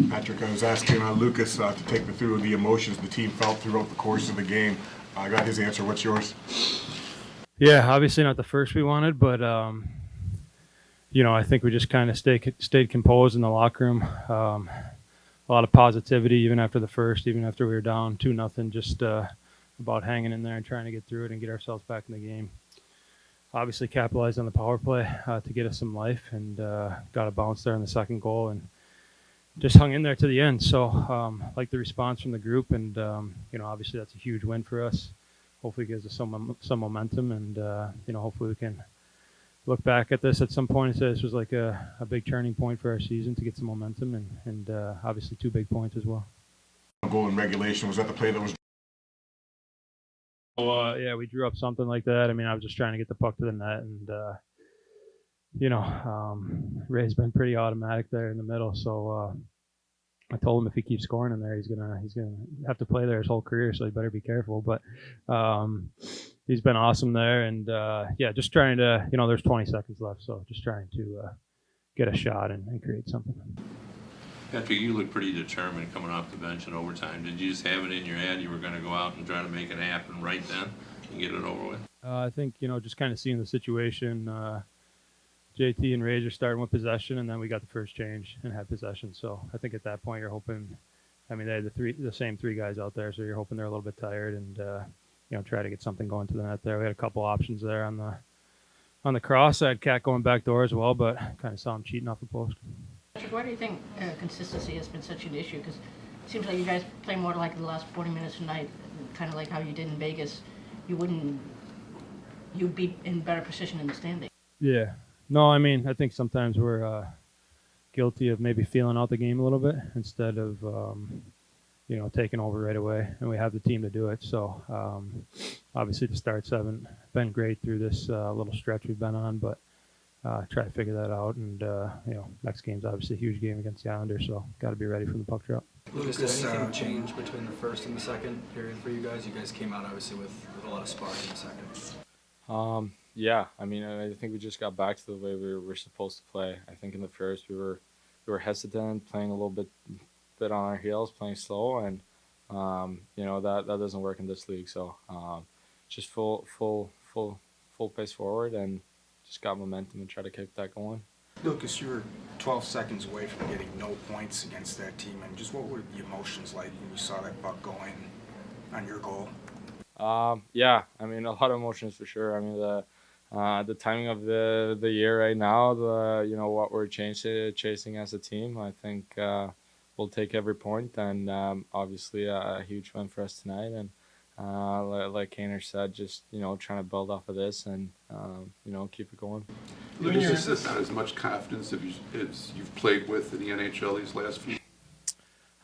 Patrick, I was asking Lucas to take me through the emotions the team felt throughout the course of the game. I got his answer. What's yours? Yeah, obviously not the first we wanted, but I think we just kind of stayed composed in the locker room. A lot of positivity even after the first, even after we were down 2-0, just about hanging in there and trying to get through it and get ourselves back in the game. Obviously capitalized on the power play to get us some life, and got a bounce there in the second goal and just hung in there to the end. So like the response from the group, and obviously that's a huge win for us. Hopefully it gives us some momentum, and hopefully we can look back at this at some point and say this was like a big turning point for our season to get some momentum, and obviously 2 big points as well. Goal in regulation, was that the play that was? Yeah, we drew up something like that. I mean, I was just trying to get the puck to the net, and Ray's been pretty automatic there in the middle, so I told him if he keeps scoring in there, he's gonna have to play there his whole career, so he better be careful. But he's been awesome there, and just trying to, there's 20 seconds left, so just trying to get a shot and create something. Patrick, you look pretty determined coming off the bench in overtime. Did you just have it in your head you were going to go out and try to make it happen right then and get it over with? I think, just kind of seeing the situation. JT and Ray are starting with possession, and then we got the first change and had possession. So I think at that point you're hoping. I mean, they had the same 3 guys out there, so you're hoping they're a little bit tired, and try to get something going to the net there. We had a couple options there on the cross. I had Cat going back door as well, but kind of saw him cheating off the post. Patrick, why do you think consistency has been such an issue? Because it seems like you guys play more like the last 40 minutes tonight, kind of like how you did in Vegas. You'd be in better position in the standing. Yeah. No, I mean, I think sometimes we're guilty of maybe feeling out the game a little bit instead of, taking over right away. And we have the team to do it. So, obviously the starts haven't been great through this little stretch we've been on, but try to figure that out. And, next game's obviously a huge game against the Islanders, so got to be ready for the puck drop. Lucas, did anything change between the first and the second period for you guys? You guys came out, obviously, with a lot of spark in the second. Yeah, I mean, I think we just got back to the way we were supposed to play. I think in the first we were hesitant, playing a little bit on our heels, playing slow, and that doesn't work in this league. So just full pace forward and just got momentum and try to keep that going. Lucas, you were 12 seconds away from getting no points against that team, and just what were the emotions like when you saw that puck going on your goal? Yeah, I mean, a lot of emotions for sure. I mean, the timing of the year right now, what we're chasing as a team, I think we'll take every point, and obviously a huge win for us tonight. And like Kane said, just trying to build off of this and keep it going. Lucas, is this not as much confidence as you've played with in the NHL these last few?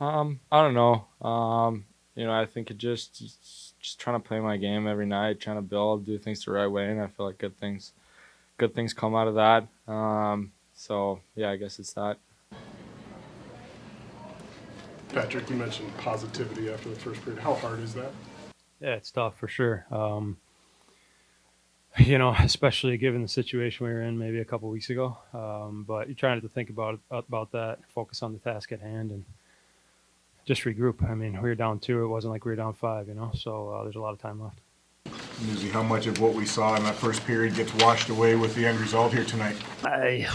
I don't know. I think it just trying to play my game every night, trying to build, do things the right way, and I feel like good things come out of that. So yeah, I guess it's that. Patrick, you mentioned positivity after the first period. How hard is that? Yeah, it's tough for sure. Especially given the situation we were in maybe a couple weeks ago. But you're trying to think about that, focus on the task at hand, and just regroup. I mean, we were down 2. It wasn't like we were down 5, so there's a lot of time left. Newsy, how much of what we saw in that first period gets washed away with the end result here tonight? I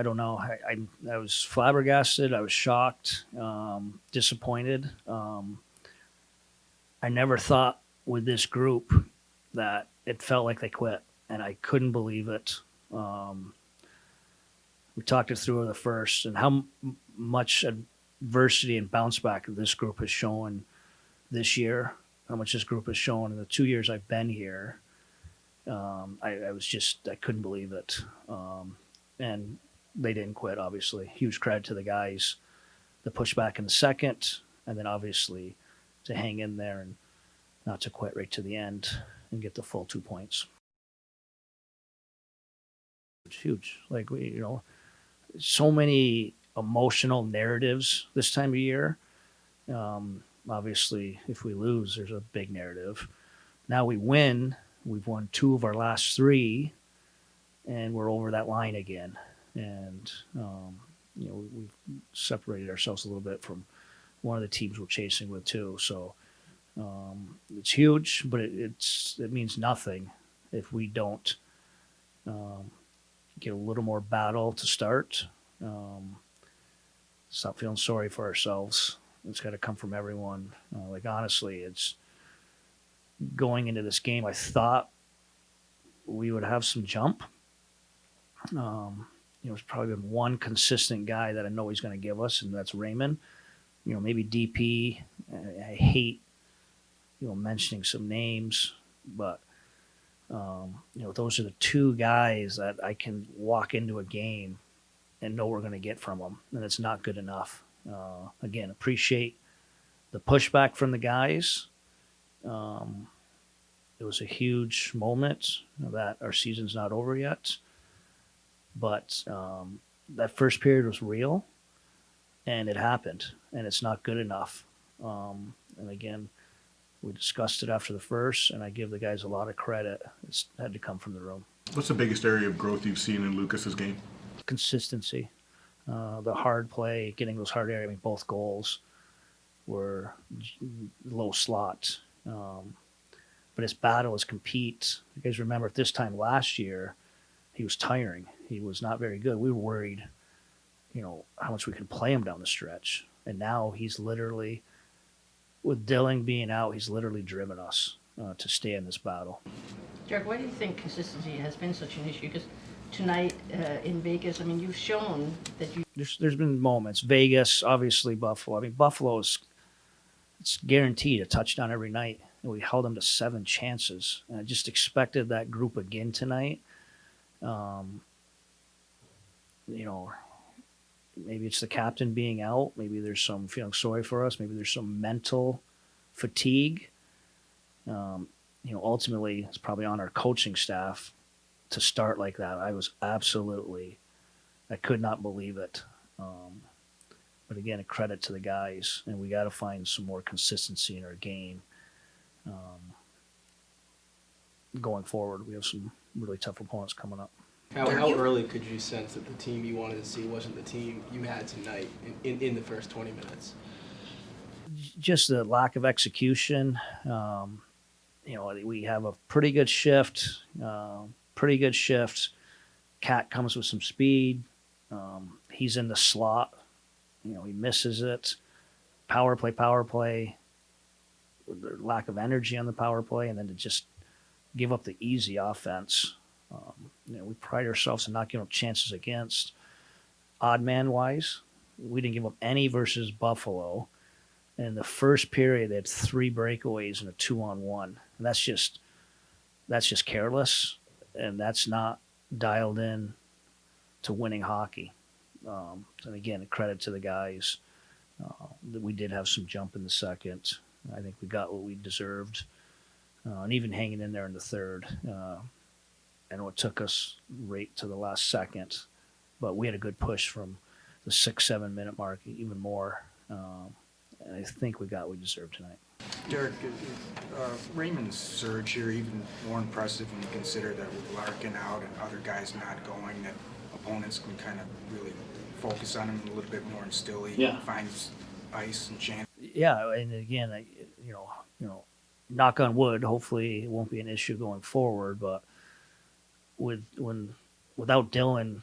don't know. I was flabbergasted. I was shocked, disappointed. I never thought with this group that it felt like they quit, and I couldn't believe it. We talked it through the first, and how much adversity and bounce back this group has shown this year, how much this group has shown in the 2 years I've been here. I couldn't believe it. And they didn't quit, obviously. Huge credit to the guys, the pushback in the second, and then obviously to hang in there and not to quit right to the end and get the full 2 points. It's huge. Like, so many emotional narratives this time of year. Obviously, if we lose, there's a big narrative. Now we win. We've won 2 of our last 3, and we're over that line again. And we've separated ourselves a little bit from one of the teams we're chasing with too. So it's huge, but it means nothing if we don't get a little more battle to start. Stop feeling sorry for ourselves. It's got to come from everyone. Like honestly, it's going into this game. I thought we would have some jump. There's probably been one consistent guy that I know he's going to give us, and that's Raymond. Maybe DP. I hate, mentioning some names, but those are the two guys that I can walk into a game and know we're going to get from them, and it's not good enough. Again, appreciate the pushback from the guys. It was a huge moment that our season's not over yet. But that first period was real, and it happened, and it's not good enough. And again, we discussed it after the first, and I give the guys a lot of credit. It had to come from the room. What's the biggest area of growth you've seen in Lucas's game? Consistency, the hard play, getting those hard areas. I mean, both goals were low slot. But his battle, his compete. You guys remember at this time last year, he was tiring. He was not very good. We were worried, how much we could play him down the stretch. And now he's literally, with Dylan being out, he's literally driven us to stay in this battle. Derek, why do you think consistency has been such an issue? Because tonight in Vegas, I mean, you've shown that you... There's been moments. Vegas, obviously Buffalo. I mean, Buffalo's, it's guaranteed a touchdown every night. And we held them to 7 chances. And I just expected that group again tonight. Maybe it's the captain being out. Maybe there's some feeling sorry for us. Maybe there's some mental fatigue. Ultimately, it's probably on our coaching staff to start like that. I could not believe it. But again, a credit to the guys, and we got to find some more consistency in our game. Going forward, we have some really tough opponents coming up. How early could you sense that the team you wanted to see wasn't the team you had tonight in the first 20 minutes? Just the lack of execution. We have a pretty good shift. Cat comes with some speed. He's in the slot. He misses it. Power play. The lack of energy on the power play, and then to just give up the easy offense. We pride ourselves in not giving up chances against. Odd man wise, we didn't give up any versus Buffalo. And in the first period, they had 3 breakaways and a 2-on-1. And that's just careless, and that's not dialed in to winning hockey. And again, a credit to the guys that we did have some jump in the second. I think we got what we deserved, and even hanging in there in the third. I know it took us right to the last second, but we had a good push from the 6-7 minute mark, even more. And I think we got what we deserved tonight. Derek, Raymond's surge here even more impressive when you consider that with Larkin out and other guys not going, that opponents can kind of really focus on him a little bit more and still he finds ice and chance. Yeah, and again, knock on wood, hopefully it won't be an issue going forward, but without Dylan,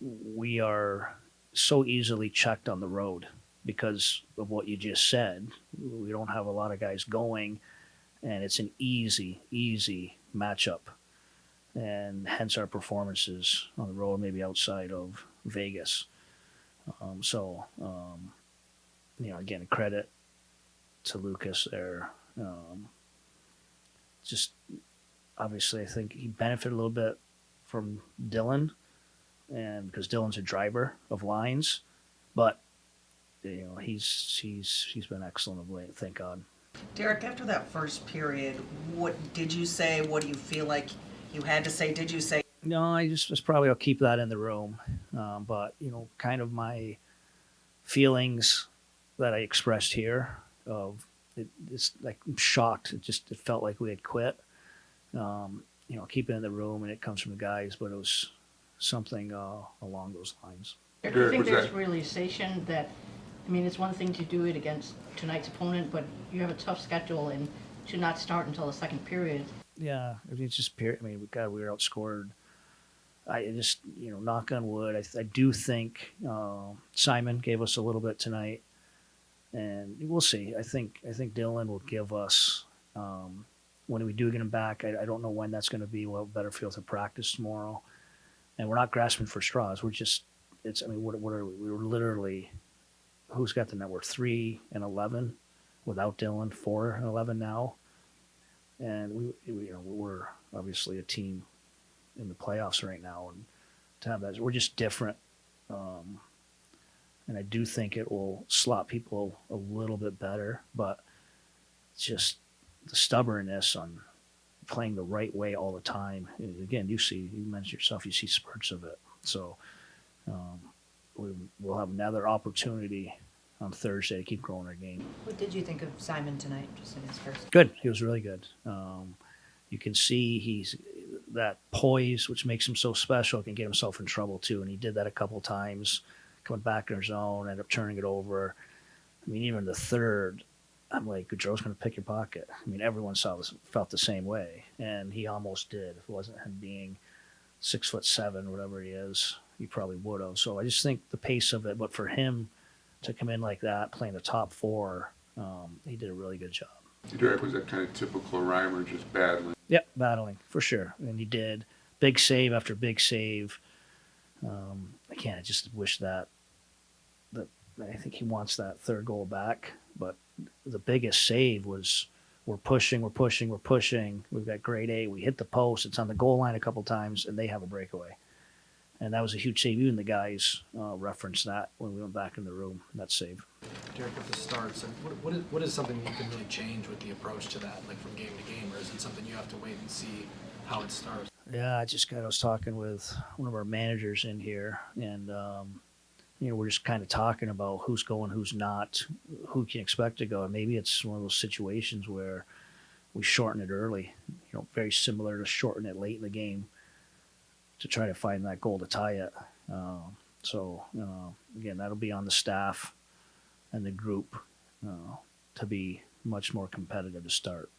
we are so easily checked on the road because of what you just said. We don't have a lot of guys going, and it's an easy matchup, and hence our performances on the road, maybe outside of Vegas. Again, credit to Lucas there. Just obviously, I think he benefited a little bit from Dylan, and because Dylan's a driver of lines, but he's been excellent of late. Thank God. Derek, after that first period, what did you say? What do you feel like you had to say? Did you say? No, I'll keep that in the room. But kind of my feelings that I expressed here of it's like I'm shocked. It felt like we had quit. Keep it in the room, and it comes from the guys, but it was something along those lines. I Derek, think was there's that- realization that, I mean, it's one thing to do it against tonight's opponent, but you have a tough schedule and to not start until the second period. Yeah, I mean, it's just period. I mean, we were outscored. I just, knock on wood. I do think Simon gave us a little bit tonight, and we'll see. I think Dylan will give us when we do get him back. I don't know when that's going to be. We'll have a better feel to practice tomorrow, and we're not grasping for straws. We're just, it's. I mean, what are we? We were literally, who's got the net? We're 3-11 without Dylan, 4-11 now, and we're obviously a team in the playoffs right now, and to have that, we're just different. And I do think it will slot people a little bit better, but it's just the stubbornness on playing the right way all the time. And again, you mentioned yourself, you see spurts of it. So we'll have another opportunity on Thursday to keep growing our game. What did you think of Simon tonight, just in his first? Good. He was really good. You can see he's that poise, which makes him so special, can get himself in trouble too. And he did that a couple times, coming back in our zone, ended up turning it over. I mean, even the third, I'm like, Goudreau's going to pick your pocket. I mean, everyone felt the same way, and he almost did. If it wasn't him being 6'7", whatever he is, he probably would have. So I just think the pace of it, but for him to come in like that, playing the top four, he did a really good job. Derek, was that kind of typical Reimer, just battling? Yep, battling, for sure. And he did. Big save after big save. I just wish that I think he wants that third goal back. But the biggest save was we're pushing. We've got grade A. We hit the post. It's on the goal line a couple times, and they have a breakaway. And that was a huge save. Even the guys referenced that when we went back in the room, that save. Derek, with the starts, what is something you can really change with the approach to that, like from game to game, or is it something you have to wait and see how it starts? Yeah, I was talking with one of our managers in here, and we're just kind of talking about who's going, who's not, who can expect to go. And maybe it's one of those situations where we shorten it early, very similar to shorten it late in the game to try to find that goal to tie it. Again, that'll be on the staff and the group to be much more competitive to start.